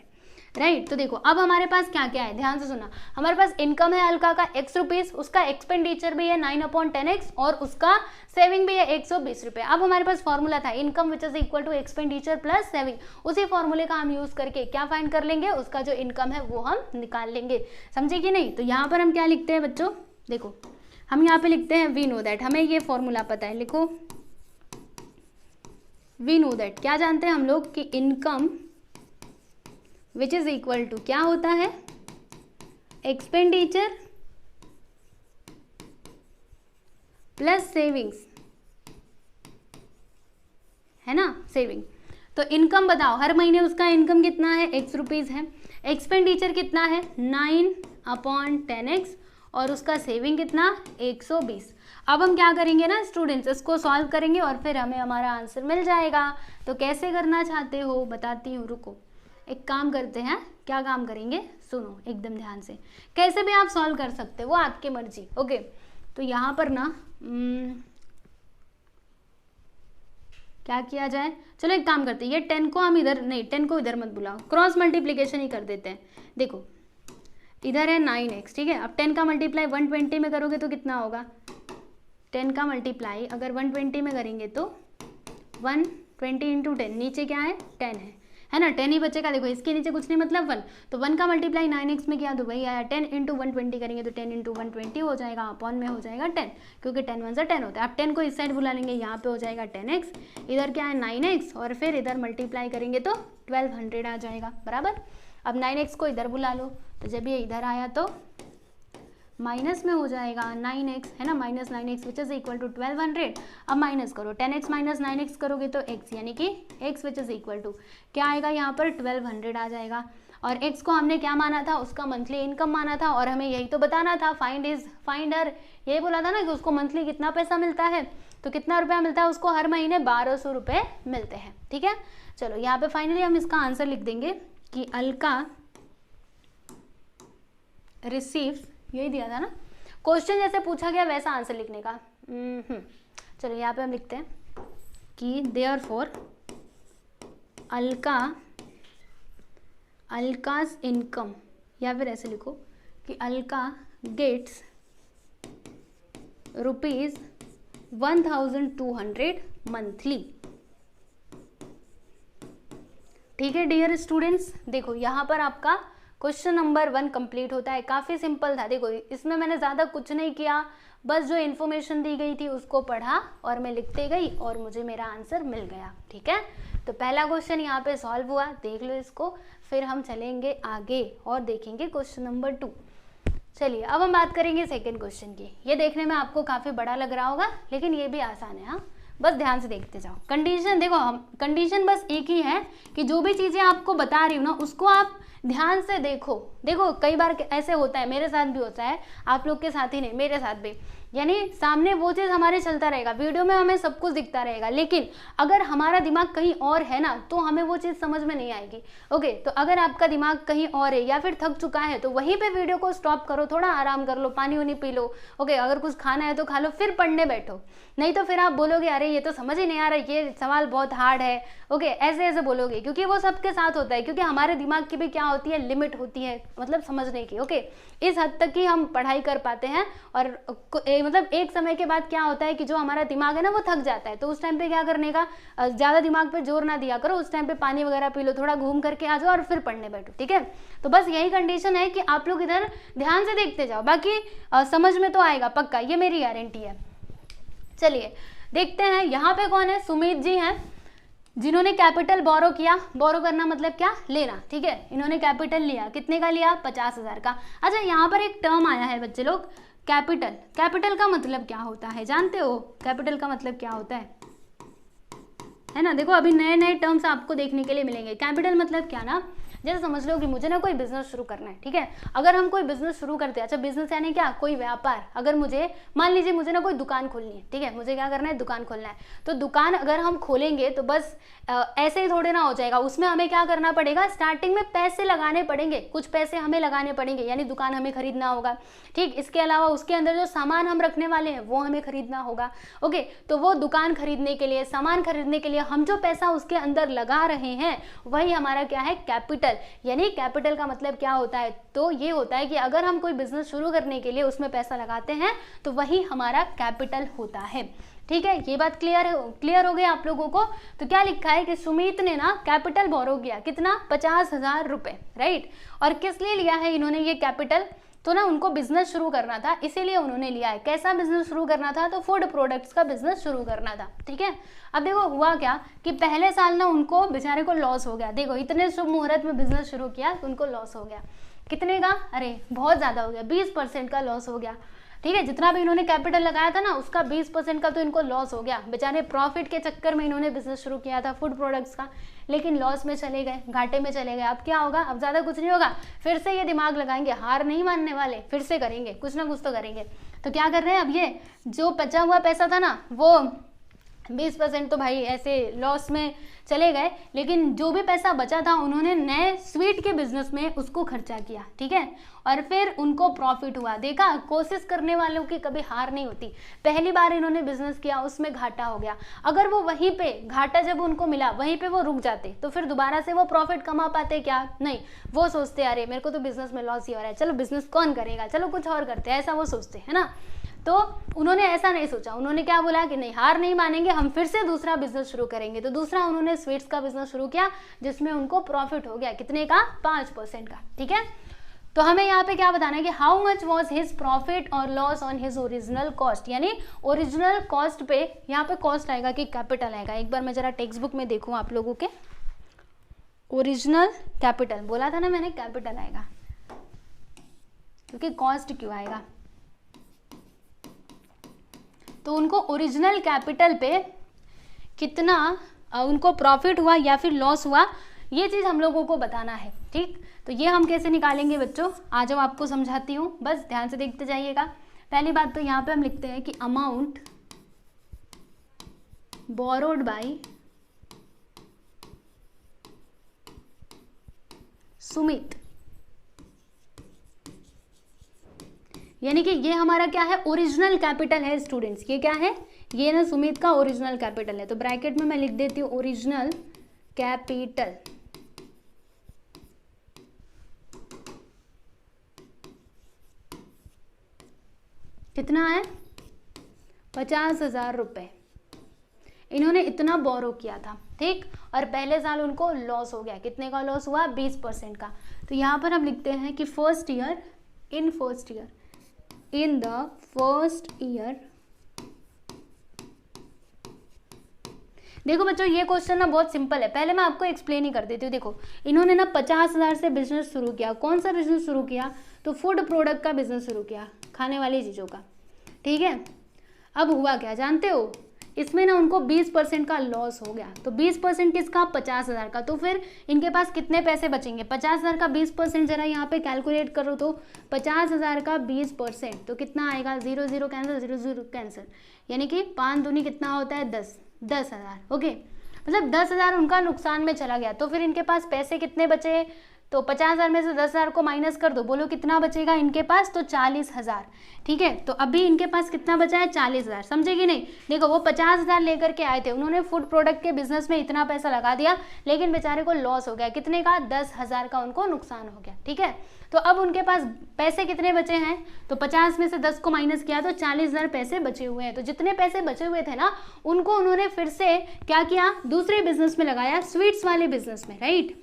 राइट। तो देखो अब हमारे पास क्या क्या है, ध्यान से सुना, हमारे पास इनकम है अलका का x रुपीज़, उसका एक्सपेंडिचर भी है 9/10x, और उसका सेविंग भी है 120 रुपये। अब हमारे पास फॉर्मूला था income which is equal to expenditure plus saving, उसी फॉर्मूले का हम यूज करके क्या फाइंड कर लेंगे, उसका जो इनकम है वो हम निकाल लेंगे। समझे कि नहीं। तो यहाँ पर हम क्या लिखते हैं बच्चों, देखो हम यहाँ पे लिखते हैं वी नो दैट, हमें ये फॉर्मूला पता है, लिखो वी नो दैट, क्या जानते हैं हम लोग कि income which is equal to क्या होता है, एक्सपेंडिचर प्लस सेविंग्स, है ना, सेविंग। तो इनकम बताओ, हर महीने उसका इनकम कितना है, x रुपीज़ है, एक्सपेंडिचर कितना है 9/10x, और उसका सेविंग कितना 120। अब हम क्या करेंगे ना स्टूडेंट्स, इसको सॉल्व करेंगे और फिर हमें हमारा आंसर मिल जाएगा। तो कैसे करना चाहते हो बताती हूँ, रुको, एक काम करते हैं, क्या काम करेंगे सुनो एकदम ध्यान से, कैसे भी आप सॉल्व कर सकते हो, वो आपकी मर्जी। ओके, तो यहाँ पर ना क्या किया जाए, चलो एक काम करते हैं, ये 10 को हम इधर नहीं, 10 को इधर मत बुलाओ, क्रॉस मल्टीप्लिकेशन ही कर देते हैं। देखो इधर है 9x, ठीक है, अब 10 का मल्टीप्लाई 120 में करोगे तो कितना होगा, 10 का मल्टीप्लाई अगर 120 में करेंगे तो 120 इंटू 10, नीचे क्या है 10 है ना, 10 ही बचेगा। देखो इसके नीचे कुछ नहीं मतलब 1, तो 1 का मल्टीप्लाई 9x में किया तो वही आया, 10 इंटू 120 करेंगे तो 10 इंटू 120 हो जाएगा, अपॉन में हो जाएगा 10, क्योंकि 10 1 से 10 होता है। अब 10 को इस साइड बुला लेंगे, यहाँ पे हो जाएगा 10x, इधर क्या है 9x, और फिर इधर मल्टीप्लाई करेंगे तो 1200 आ जाएगा, बराबर। अब 9x को इधर बुला लो, तो जब ये इधर आया तो माइनस में हो जाएगा 9x, है ना, minus 9x which is equal to 1200। अब माइनस करो, 10x माइनस 9x करोगे तो x, यानी कि x which is equal to क्या आएगा यहाँ पर 1200 आ जाएगा। और x को हमने क्या माना था, उसका मंथली इनकम माना था, और हमें यही तो बताना था, फाइंड हर, यही बोला था ना कि उसको मंथली कितना पैसा मिलता है, तो कितना रुपया मिलता है उसको, हर महीने 1200 रुपये मिलते हैं, ठीक है। चलो यहाँ पे फाइनली हम इसका आंसर लिख देंगे कि अलका रिसीव्स, यही दिया था ना, क्वेश्चन जैसे पूछा गया वैसा आंसर लिखने का। चलो यहाँ पे हम लिखते हैं कि देयरफॉर अलका's इनकम, या फिर ऐसे लिखो कि अलका गेट्स ₹1200 मंथली। ठीक है डियर स्टूडेंट्स, देखो यहाँ पर आपका क्वेश्चन नंबर 1 कंप्लीट होता है। काफ़ी सिंपल था, देखो इसमें मैंने ज़्यादा कुछ नहीं किया, बस जो इन्फॉर्मेशन दी गई थी उसको पढ़ा और मैं लिखते गई और मुझे मेरा आंसर मिल गया। ठीक है, तो पहला क्वेश्चन यहाँ पे सॉल्व हुआ, देख लो इसको, फिर हम चलेंगे आगे और देखेंगे क्वेश्चन नंबर 2। चलिए अब हम बात करेंगे सेकेंड क्वेश्चन की। ये देखने में आपको काफ़ी बड़ा लग रहा होगा, लेकिन ये भी आसान है। हाँ, बस ध्यान से देखते जाओ। कंडीशन देखो, हम कंडीशन बस एक ही है कि जो भी चीज़ें आपको बता रही हूँ ना उसको आप ध्यान से देखो। देखो कई बार ऐसे होता है, मेरे साथ भी होता है, आप लोग के साथ ही नहीं, मेरे साथ भी, यानी सामने वो चीज़ हमारे चलता रहेगा, वीडियो में हमें सब कुछ दिखता रहेगा, लेकिन अगर हमारा दिमाग कहीं और है ना तो हमें वो चीज़ समझ में नहीं आएगी। ओके, तो अगर आपका दिमाग कहीं और है या फिर थक चुका है तो वहीं पे वीडियो को स्टॉप करो, थोड़ा आराम कर लो, पानी वानी पी लो। ओके, अगर कुछ खाना है तो खा लो, फिर पढ़ने बैठो, नहीं तो फिर आप बोलोगे अरे ये तो समझ ही नहीं आ रहा, ये सवाल बहुत हार्ड है। ओके, ऐसे ऐसे बोलोगे, क्योंकि वो सबके साथ होता है, क्योंकि हमारे दिमाग की भी क्या होती है, लिमिट होती है, मतलब समझने की। ओके, इस हद तक ही हम पढ़ाई कर पाते हैं, और मतलब एक समय के बाद क्या होता है कि जो हमारा दिमाग है ना वो थक जाता है, तो उस टाइम पे क्या करने का, ज़्यादा दिमाग पे जोर ना दिया करो, उस टाइम पे पानी वगैरह पी लो, थोड़ा घूम करके आ जाओ और फिर पढ़ने बैठो। ठीक है, तो बस यही कंडीशन है कि आप लोग इधर ध्यान से देखते जाओ, बाकी समझ में तो आएगा पक्का, ये मेरी गारंटी है। चलिए देखते हैं, यहाँ पे कौन है, सुमित जी हैं, जिन्होंने कैपिटल बोरो किया। बोरो करना मतलब क्या, लेना। ठीक है, इन्होंने कैपिटल लिया, कितने का लिया, 50,000 का। अच्छा, यहाँ पर एक टर्म आया है बच्चे लोग, कैपिटल। कैपिटल का मतलब क्या होता है जानते हो, कैपिटल का मतलब क्या होता है ना। देखो अभी नए नए टर्म्स आपको देखने के लिए मिलेंगे। कैपिटल मतलब क्या ना, जैसे समझ लो कि मुझे ना कोई बिजनेस शुरू करना है। ठीक है, अगर हम कोई बिजनेस शुरू करते हैं, अच्छा बिजनेस यानी क्या, कोई व्यापार। अगर मुझे मान लीजिए मुझे ना कोई दुकान खोलनी है, ठीक है, मुझे क्या करना है, दुकान खोलना है, तो दुकान अगर हम खोलेंगे तो बस ऐसे ही थोड़े ना हो जाएगा, उसमें हमें क्या करना पड़ेगा, स्टार्टिंग में पैसे लगाने पड़ेंगे, कुछ पैसे हमें लगाने पड़ेंगे, यानी दुकान हमें खरीदना होगा। ठीक, इसके अलावा उसके अंदर जो सामान हम रखने वाले हैं वो हमें खरीदना होगा। ओके, तो वो दुकान खरीदने के लिए, सामान खरीदने के लिए हम जो पैसा उसके अंदर लगा रहे हैं वही हमारा क्या है, कैपिटल। यानी कैपिटल का मतलब क्या होता है, तो ये होता है कि अगर हम कोई बिजनेस शुरू करने के लिए उसमें पैसा लगाते हैं तो वही हमारा कैपिटल होता है। ठीक है, ये बात क्लियर हो गई आप लोगों को। तो क्या लिखा है कि सुमित ने ना कैपिटल बोरो किया, कितना, 50,000 रुपए, राइट। और किस लिए लिया है इन्होंने ये कैपिटल, तो ना उनको बिजनेस शुरू करना था, इसीलिए उन्होंने लिया है। कैसा बिजनेस शुरू करना था? तो फूड प्रोडक्ट्स का बिजनेस शुरू करना था, ठीक है। अब देखो हुआ क्या कि पहले साल ना उनको बेचारे को लॉस हो गया। देखो इतने शुभ मुहूर्त में बिजनेस शुरू किया तो उनको लॉस हो गया। कितने का? अरे बहुत ज़्यादा हो गया, 20% का लॉस हो गया, ठीक है। जितना भी इन्होंने कैपिटल लगाया था ना उसका 20% का तो इनको लॉस हो गया। बेचारे प्रॉफिट के चक्कर में इन्होंने बिजनेस शुरू किया था फूड प्रोडक्ट्स का, लेकिन लॉस में चले गए, घाटे में चले गए। अब क्या होगा? अब ज़्यादा कुछ नहीं होगा, फिर से ये दिमाग लगाएंगे, हार नहीं मानने वाले, फिर से करेंगे, कुछ ना कुछ तो करेंगे। तो क्या कर रहे हैं? अब ये जो बचा हुआ पैसा था ना वो 20% तो भाई ऐसे लॉस में चले गए, लेकिन जो भी पैसा बचा था उन्होंने नए स्वीट के बिजनेस में उसको खर्चा किया, ठीक है। और फिर उनको प्रॉफिट हुआ। देखा, कोशिश करने वालों की कभी हार नहीं होती। पहली बार इन्होंने बिजनेस किया, उसमें घाटा हो गया। अगर वो वहीं पे घाटा जब उनको मिला वहीं पे वो रुक जाते तो फिर दोबारा से वो प्रॉफिट कमा पाते क्या? नहीं। वो सोचते अरे मेरे को तो बिजनेस में लॉस ही हो रहा है, चलो बिजनेस कौन करेगा, चलो कुछ और करते हैं, ऐसा वो सोचते है ना। तो उन्होंने ऐसा नहीं सोचा, उन्होंने क्या बोला कि नहीं, हार नहीं मानेंगे, हम फिर से दूसरा बिजनेस शुरू करेंगे। तो दूसरा उन्होंने स्वीट्स का बिजनेस शुरू किया जिसमें उनको प्रॉफिट हो गया। कितने का? 5% का, ठीक है। तो हमें यहाँ पे क्या बताना है कि how much was his profit और loss on his original cost, यानी ओरिजिनल कॉस्ट पे यहाँ पे कॉस्ट आएगा कि कैपिटल आएगा। एक बार मैं जरा टेक्स्ट बुक में देखूँ आप लोगों के। ओरिजिनल कैपिटल बोला था ना मैंने, कैपिटल आएगा, क्योंकि कॉस्ट क्यों आएगा। तो उनको ओरिजिनल कैपिटल पे कितना उनको प्रॉफिट हुआ या फिर लॉस हुआ, ये चीज़ हम लोगों को बताना है, ठीक। तो ये हम कैसे निकालेंगे बच्चों, आ जाओ आपको समझाती हूँ, बस ध्यान से देखते जाइएगा। पहली बात तो यहाँ पे हम लिखते हैं कि अमाउंट बोरोड बाय सुमित, यानी कि ये हमारा क्या है? ओरिजिनल कैपिटल है स्टूडेंट्स। ये क्या है? ये ना सुमित का ओरिजिनल कैपिटल है। तो ब्रैकेट में मैं लिख देती हूँ ओरिजिनल कैपिटल। कितना है? 50,000 रुपए इन्होंने इतना बोरो किया था, ठीक। और पहले साल उनको लॉस हो गया। कितने का लॉस हुआ? 20% का। तो यहाँ पर हम लिखते हैं कि first year, in the first year. देखो बच्चों ये क्वेश्चन ना बहुत सिंपल है, पहले मैं आपको एक्सप्लेन ही कर देती हूँ। देखो इन्होंने ना 50,000 से बिजनेस शुरू किया। कौन सा बिजनेस शुरू किया? तो फूड प्रोडक्ट का बिजनेस शुरू किया, खाने वाली चीज़ों का, ठीक है। अब हुआ क्या जानते हो? इसमें ना उनको 20% का लॉस हो गया। तो 20% किसका? 50,000 का। तो फिर इनके पास कितने पैसे बचेंगे? 50,000 का 20% जरा यहाँ पे कैलकुलेट करो तो 50,000 का 20% तो कितना आएगा? 0 0 कैंसिल, 0 0 कैंसिल, यानी कि 5 दूनी कितना होता है? 10,000। ओके, मतलब 10,000 उनका नुकसान में चला गया। तो फिर इनके पास पैसे कितने बचे? तो 50,000 में से 10,000 को माइनस कर दो, बोलो कितना बचेगा इनके पास? तो 40,000, ठीक है। तो अभी इनके पास कितना बचा है? 40,000। समझे कि नहीं? देखो वो 50,000 लेकर के आए थे, उन्होंने फूड प्रोडक्ट के बिजनेस में इतना पैसा लगा दिया, लेकिन बेचारे को लॉस हो गया। कितने का? 10,000 का उनको नुकसान हो गया, ठीक है। तो अब उनके पास पैसे कितने बचे हैं? तो 50 में से 10 को माइनस किया तो 40,000 पैसे बचे हुए हैं। तो जितने पैसे बचे हुए थे ना उनको उन्होंने फिर से क्या किया? दूसरे बिजनेस में लगाया, स्वीट्स वाले बिजनेस में, राइट।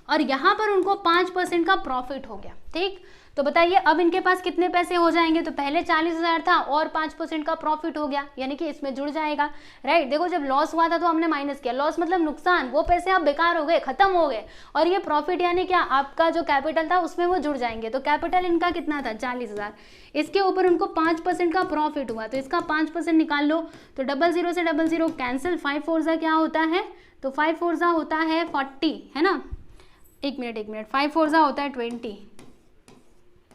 और यहाँ पर उनको 5% का प्रॉफिट हो गया, ठीक। तो बताइए अब इनके पास कितने पैसे हो जाएंगे? तो पहले 40,000 था और 5% का प्रॉफिट हो गया, यानी कि इसमें जुड़ जाएगा, राइट। देखो जब लॉस हुआ था तो हमने माइनस किया, लॉस मतलब नुकसान, वो पैसे अब बेकार हो गए, खत्म हो गए। और ये प्रॉफिट यानी क्या? आपका जो कैपिटल था उसमें वो जुड़ जाएंगे। तो कैपिटल इनका कितना था? 40,000। इसके ऊपर उनको 5% का प्रॉफिट हुआ, तो इसका 5% निकाल लो। तो 00 से 00 कैंसिल, 5 4 क्या होता है? तो 5 4 होता है 40, है ना। एक मिनट, 5 4 होता है 20,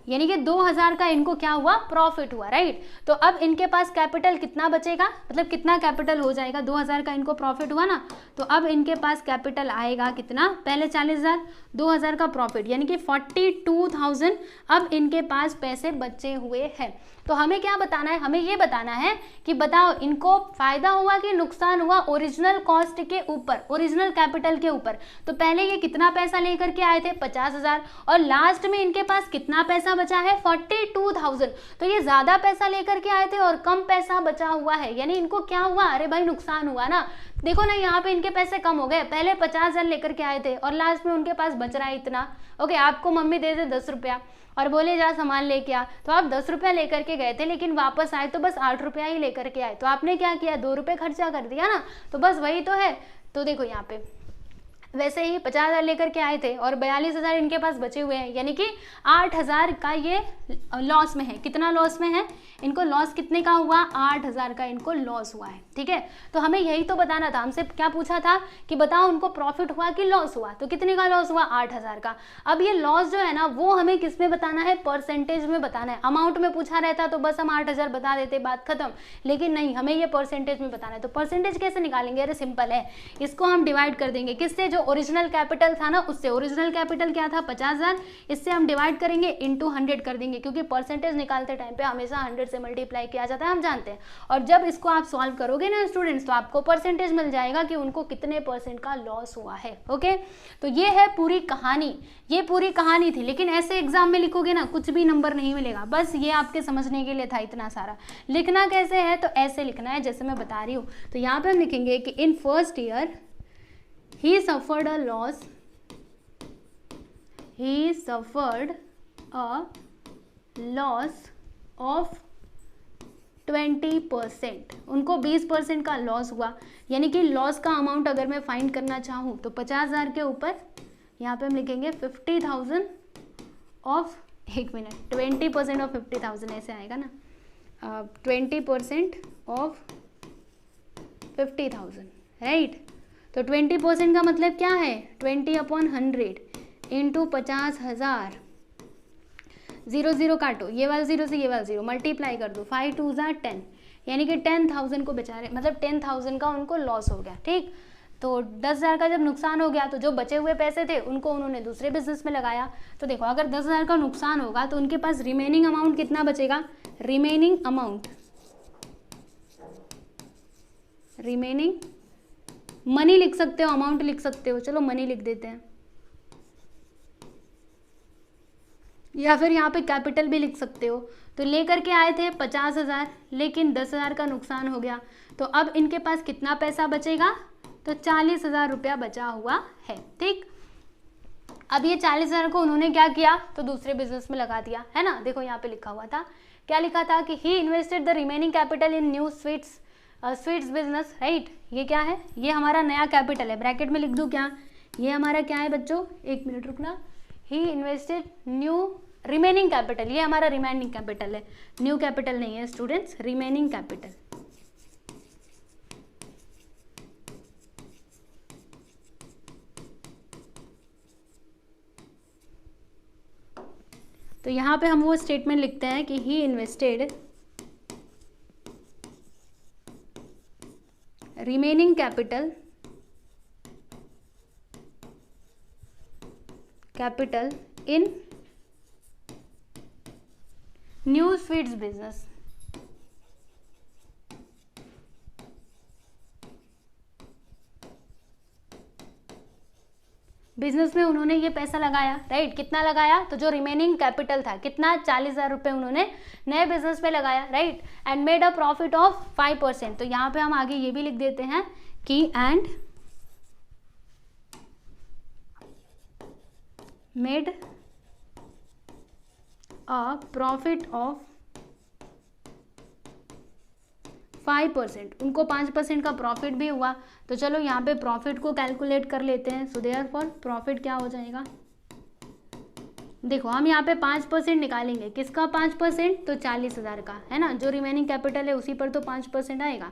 यानी कि 2,000 का इनको क्या हुआ? प्रॉफिट हुआ, राइट। तो अब इनके पास कैपिटल कितना बचेगा? मतलब कितना कैपिटल हो जाएगा? 2,000 का इनको प्रॉफिट हुआ ना, तो अब इनके पास कैपिटल आएगा कितना? पहले 40,000, 2,000 का प्रॉफिट, यानी कि 42,000 अब इनके पास पैसे बचे हुए हैं। तो हमें क्या बताना है? हमें ये बताना है कि बताओ इनको फायदा हुआ कि नुकसान हुआ ओरिजिनल कॉस्ट के ऊपर, ओरिजिनल कैपिटल के ऊपर। तो पहले ये कितना पैसा लेकर के आए थे? 50,000, और लास्ट में इनके पास कितना पैसा बचा है? 42,000। तो ये ज्यादा पैसा लेकर के आए थे और कम पैसा बचा हुआ है, यानी इनको क्या हुआ? अरे भाई नुकसान हुआ ना। देखो ना यहाँ पे इनके पैसे कम हो गए, पहले 50,000 लेकर के आए थे और लास्ट में उनके पास बच रहा है इतना। ओके, आपको मम्मी दे दे 10 रुपया और बोले जा सामान लेके आ, तो आप 10 रुपया लेकर के गए थे, लेकिन वापस आए तो बस 8 रुपया ही लेकर के आए, तो आपने क्या किया, 2 रुपये खर्चा कर दिया ना। तो बस वही तो है। तो देखो यहाँ पे वैसे ही 50,000 लेकर के आए थे और 42,000 इनके पास बचे हुए हैं, यानी कि 8,000 का ये लॉस में है। कितना लॉस में है, इनको लॉस कितने का हुआ, 8,000 का इनको लॉस हुआ है। ठीक है, तो हमें यही तो बताना था। हमसे क्या पूछा था कि बताओ उनको प्रॉफिट हुआ कि लॉस हुआ, तो कितने का लॉस हुआ, 8,000 का। अब ये लॉस जो है ना वो हमें किस में बताना है, परसेंटेज में बताना है। अमाउंट में पूछा रहता तो बस हम 8,000 बता देते, बात खत्म, लेकिन नहीं, हमें ये परसेंटेज में बताना है। तो परसेंटेज कैसे निकालेंगे, अरे सिंपल है, इसको हम डिवाइड कर देंगे किससे, जो ओरिजिनल कैपिटल था ना उससे। ओरिजिनल कैपिटल क्या था, 50,000, इससे हम डिवाइड करेंगे इंटू 100 कर देंगे, क्योंकि परसेंटेज निकालते टाइम पे हमेशा 100 से मल्टीप्लाई किया जाता है, हम जानते हैं। और जब इसको आप सॉल्व करोगे ना स्टूडेंट्स, तो आपको परसेंटेज मिल जाएगा कि उनको कितने % का लॉस हुआ है। ओके, तो ये है पूरी कहानी, ये पूरी कहानी थी। लेकिन ऐसे एग्जाम में लिखोगे ना कुछ भी नंबर नहीं मिलेगा, बस ये आपके समझने के लिए था इतना सारा। लिखना कैसे है, तो ऐसे लिखना है जैसे मैं बता रही हूँ। तो यहाँ पे हम लिखेंगे कि in first year he suffered a loss of 20%। उनको 20% का लॉस हुआ, यानी कि लॉस का अमाउंट अगर मैं फाइंड करना चाहूँ तो 50,000 के ऊपर यहाँ पे हम लिखेंगे 50,000 ऑफ, एक मिनट, 20% ऑफ 50,000 ऐसे आएगा ना, 20% ऑफ 50,000, राइट। तो 20% का मतलब क्या है, 20/100 इंटू 50,000, 0 0 काटो, ये वाला 0 से ये वाला 0, मल्टीप्लाई कर दो, 5 2 10, यानी कि 10,000 को बेचारे, मतलब 10,000 का उनको लॉस हो गया। ठीक, तो 10,000 का जब नुकसान हो गया तो जो बचे हुए पैसे थे उनको उन्होंने दूसरे बिजनेस में लगाया। तो देखो अगर 10,000 का नुकसान होगा तो उनके पास रिमेनिंग अमाउंट कितना बचेगा, रिमेनिंग मनी लिख सकते हो, अमाउंट लिख सकते हो, चलो मनी लिख देते हैं, या फिर यहाँ पे कैपिटल भी लिख सकते हो। तो लेकर के आए थे 50,000, लेकिन 10,000 का नुकसान हो गया, तो अब इनके पास कितना पैसा बचेगा, तो 40,000 रुपया बचा हुआ है। ठीक, अब ये 40,000 को उन्होंने क्या किया, तो दूसरे बिजनेस में लगा दिया, है ना। देखो यहाँ पे लिखा हुआ था, क्या लिखा था कि he invested the remaining capital in new sweets business, right. ये क्या है, ये हमारा नया कैपिटल है, ब्रैकेट में लिख दूं क्या, ये हमारा क्या है बच्चों, एक मिनट रुकना, ही इन्वेस्टेड न्यू रिमेनिंग कैपिटल, ये हमारा रिमेनिंग कैपिटल है, न्यू कैपिटल नहीं है स्टूडेंट्स, रिमेनिंग कैपिटल। तो यहाँ पे हम वो स्टेटमेंट लिखते हैं कि he invested remaining capital in new sweets business। Business में उन्होंने ये पैसा लगाया, राइट। कितना लगाया, तो जो रिमेनिंग कैपिटल था कितना, 40,000 रुपये उन्होंने नए बिजनेस में लगाया, right, and made a profit of 5%। तो यहाँ पे हम आगे ये भी लिख देते हैं कि and made a profit of 5%, उनको 5% का प्रॉफिट भी हुआ। तो चलो यहाँ पे प्रॉफिट को कैलकुलेट कर लेते हैं। सो देयरफॉर प्रॉफिट क्या हो जाएगा, देखो हम यहाँ पे 5% निकालेंगे, किसका 5%, तो 40,000 का, है ना, जो रिमेनिंग कैपिटल है उसी पर तो 5% आएगा।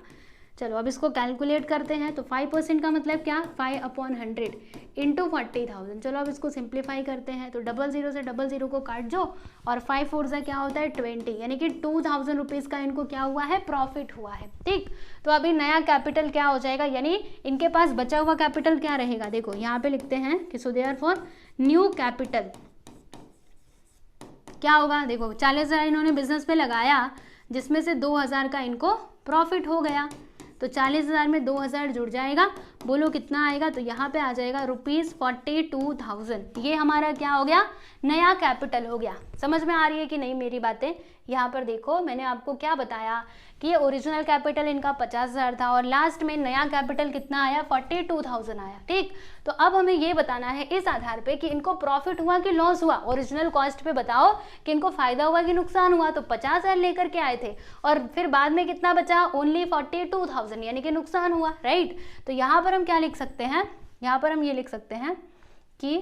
चलो अब इसको कैलकुलेट करते हैं। तो 5% का मतलब क्या, 5/100 इंटू 40,000। चलो अब इसको सिंप्लीफाई करते हैं। तो 00 से 00 को काट जो, और 5 4 से क्या होता है 20, यानी कि 2,000 रुपीज़ का इनको क्या हुआ है, प्रॉफिट हुआ है। ठीक, तो अभी नया कैपिटल क्या हो जाएगा, यानी इनके पास बचा हुआ कैपिटल क्या रहेगा, देखो यहाँ पे लिखते हैं कि सो देयरफॉर न्यू कैपिटल क्या होगा, देखो 40,000 इन्होंने बिजनेस पे लगाया, जिसमें से 2,000 का इनको प्रॉफिट हो गया। तो 40,000 में 2,000 जुड़ जाएगा, बोलो कितना आएगा, तो यहाँ पे आ जाएगा ₹42,000। ये हमारा क्या हो गया, नया कैपिटल हो गया। समझ में आ रही है कि नहीं मेरी बातें? यहाँ पर देखो मैंने आपको क्या बताया कि ये ओरिजिनल कैपिटल इनका 50,000 था और लास्ट में नया कैपिटल कितना आया, 42,000 आया। ठीक, तो अब हमें ये बताना है इस आधार पे कि इनको प्रॉफिट हुआ कि लॉस हुआ। ओरिजिनल कॉस्ट पे बताओ कि इनको फायदा हुआ कि नुकसान हुआ। तो 50,000 लेकर के आए थे और फिर बाद में कितना बचा, ओनली 42,000, यानी कि नुकसान हुआ, राइट। तो यहाँ पर हम क्या लिख सकते हैं, यहाँ पर हम ये लिख सकते हैं कि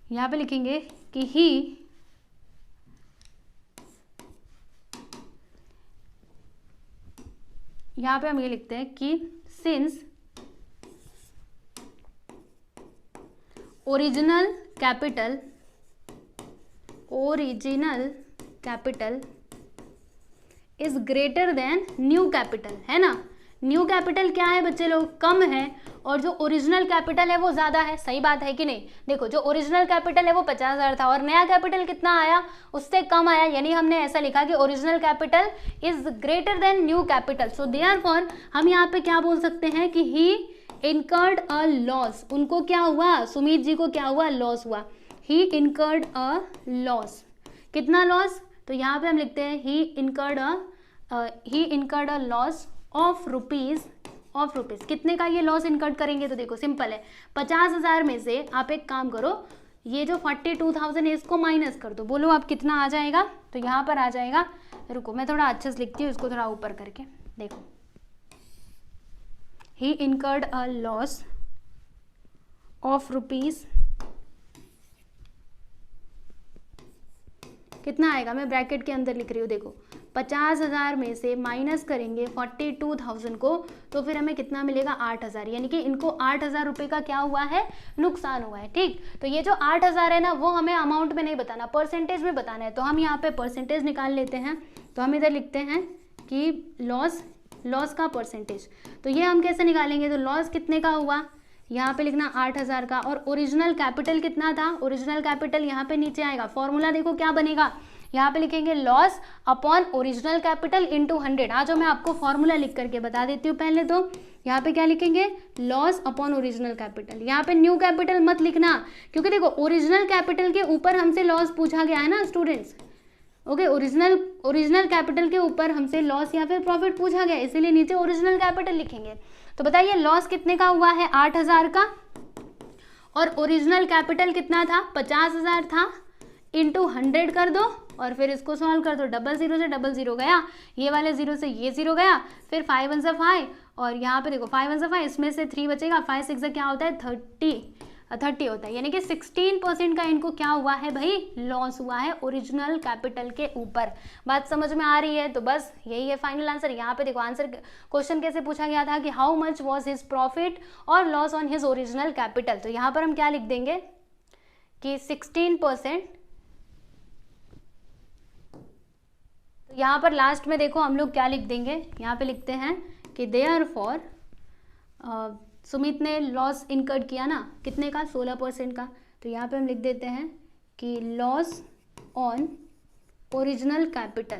यहाँ पे लिखेंगे कि ही यहाँ पे हम ये लिखते हैं कि since original capital is greater than new capital, है ना। न्यू कैपिटल क्या है बच्चे लोग, कम है, और जो ओरिजिनल कैपिटल है वो ज़्यादा है। सही बात है कि नहीं? देखो जो ओरिजिनल कैपिटल है वो 50,000 था और नया कैपिटल कितना आया, उससे कम आया, यानी हमने ऐसा लिखा कि original capital is greater than new capital. So therefore हम यहाँ पे क्या बोल सकते हैं कि ही इनकर्ड अ लॉस। उनको क्या हुआ, सुमित जी को क्या हुआ, लॉस हुआ। He incurred a loss. कितना लॉस, तो यहाँ पे हम लिखते हैं he incurred a loss of rupees. कितने का ये लॉस इनकर्ड करेंगे, तो देखो सिंपल है, 50,000 में से आप एक काम करो, ये जो 42,000 है इसको माइनस कर दो। बोलो आप कितना आ जाएगा, तो यहाँ पर आ जाएगा, रुको मैं थोड़ा अच्छे से लिखती हूँ इसको, थोड़ा ऊपर करके देखो। He incurred a loss of rupees, कितना आएगा, मैं ब्रैकेट के अंदर लिख रही हूँ, देखो 50,000 में से माइनस करेंगे 42,000 को, तो फिर हमें कितना मिलेगा, 8,000, यानी कि इनको 8,000 रुपये का क्या हुआ है, नुकसान हुआ है। ठीक, तो ये जो 8,000 है ना, वो हमें अमाउंट में नहीं बताना, परसेंटेज में बताना है। तो हम यहाँ पे परसेंटेज निकाल लेते हैं। तो हम इधर लिखते हैं कि लॉस का परसेंटेज। तो ये हम कैसे निकालेंगे, तो लॉस कितने का हुआ, यहाँ पे लिखना 8,000 का, और ओरिजिनल कैपिटल कितना था, ओरिजिनल कैपिटल यहाँ पे नीचे आएगा। फॉर्मूला देखो क्या बनेगा, यहाँ पे लिखेंगे loss upon original capital into 100। आज मैं आपको फॉर्मूला लिख करके बता देती हूँ पहले। तो यहाँ पे क्या लिखेंगे, लॉस अपॉन ओरिजिनल कैपिटल। यहाँ पे न्यू कैपिटल मत लिखना, क्योंकि देखो ओरिजिनल कैपिटल के ऊपर हमसे लॉस पूछा गया है ना स्टूडेंट्स। ओके, ओरिजिनल कैपिटल के ऊपर हमसे लॉस या फिर प्रॉफिट पूछा गया, इसीलिए नीचे ओरिजिनल कैपिटल लिखेंगे। तो बताइए लॉस कितने का हुआ है, 8,000 का, और ओरिजिनल कैपिटल कितना था, 50,000 था, इंटू 100 कर दो और फिर इसको सॉल्व कर दो। डबल जीरो से डबल जीरो गया, ये वाले जीरो से ये जीरो गया, फिर 5 1 5, और यहाँ पे देखो 5 1 5, इसमें से 3 बचेगा, 5 6 क्या होता है, 30 होता है, यानी कि 16% का इनको क्या हुआ है भाई, लॉस हुआ है ओरिजिनल कैपिटल के ऊपर। बात समझ में आ रही है? तो बस यही है फाइनल आंसर। यहाँ पे देखो आंसर क्वेश्चन कैसे पूछा गया था कि how much was his profit और loss on his original capital. तो यहाँ पर हम क्या लिख देंगे कि 16%। तो यहाँ पर लास्ट में देखो हम लोग क्या लिख देंगे, यहाँ पे लिखते हैं कि देयरफॉर सुमित ने लॉस इनकर्ड किया ना, कितने का, 16% का। तो यहाँ पे हम लिख देते हैं कि लॉस ऑन ओरिजिनल कैपिटल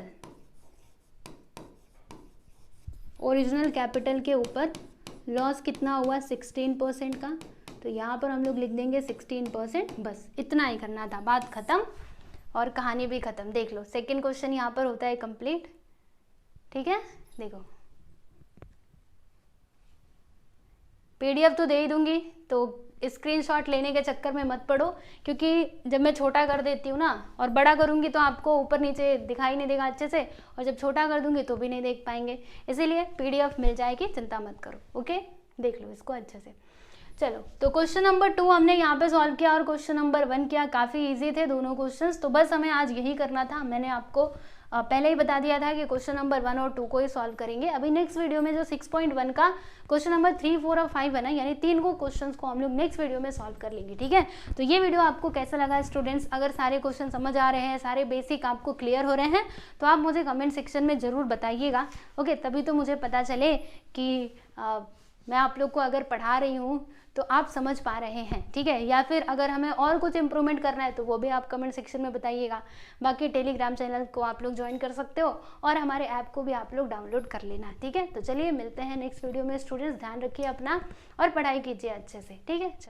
के ऊपर लॉस कितना हुआ, 16% का। तो यहाँ पर हम लोग लिख देंगे 16%। बस इतना ही करना था, बात खत्म और कहानी भी खत्म। देख लो सेकंड क्वेश्चन यहाँ पर होता है कंप्लीट। ठीक है, देखो पीडीएफ तो दे ही दूंगी, तो स्क्रीनशॉट लेने के चक्कर में मत पड़ो, क्योंकि जब मैं छोटा कर देती हूँ ना और बड़ा करूँगी तो आपको ऊपर नीचे दिखाई नहीं देगा अच्छे से, और जब छोटा कर दूंगी तो भी नहीं देख पाएंगे, इसीलिए पीडीएफ मिल जाएगी, चिंता मत करो। ओके, देख लो इसको अच्छे से। चलो, तो क्वेश्चन नंबर 2 हमने यहाँ पे सॉल्व किया और क्वेश्चन नंबर 1 किया। काफ़ी इजी थे दोनों क्वेश्चंस, तो बस हमें आज यही करना था। मैंने आपको पहले ही बता दिया था कि क्वेश्चन नंबर 1 और 2 को ही सॉल्व करेंगे। अभी नेक्स्ट वीडियो में जो 6.1 का क्वेश्चन नंबर 3, 4 और 5 है ना, यानी 3 को क्वेश्चंस को हम लोग नेक्स्ट वीडियो में सॉल्व कर लेंगे। ठीक है, तो ये वीडियो आपको कैसा लगा स्टूडेंट्स? अगर सारे क्वेश्चन समझ आ रहे हैं, सारे बेसिक आपको क्लियर हो रहे हैं, तो आप मुझे कमेंट सेक्शन में ज़रूर बताइएगा। ओके, तभी तो मुझे पता चले कि मैं आप लोग को अगर पढ़ा रही हूँ तो आप समझ पा रहे हैं। ठीक है, या फिर अगर हमें और कुछ इम्प्रूवमेंट करना है तो वो भी आप कमेंट सेक्शन में बताइएगा। बाकी टेलीग्राम चैनल को आप लोग ज्वाइन कर सकते हो और हमारे ऐप को भी आप लोग डाउनलोड कर लेना। ठीक है, तो चलिए मिलते हैं नेक्स्ट वीडियो में स्टूडेंट्स। ध्यान रखिए अपना और पढ़ाई कीजिए अच्छे से। ठीक है।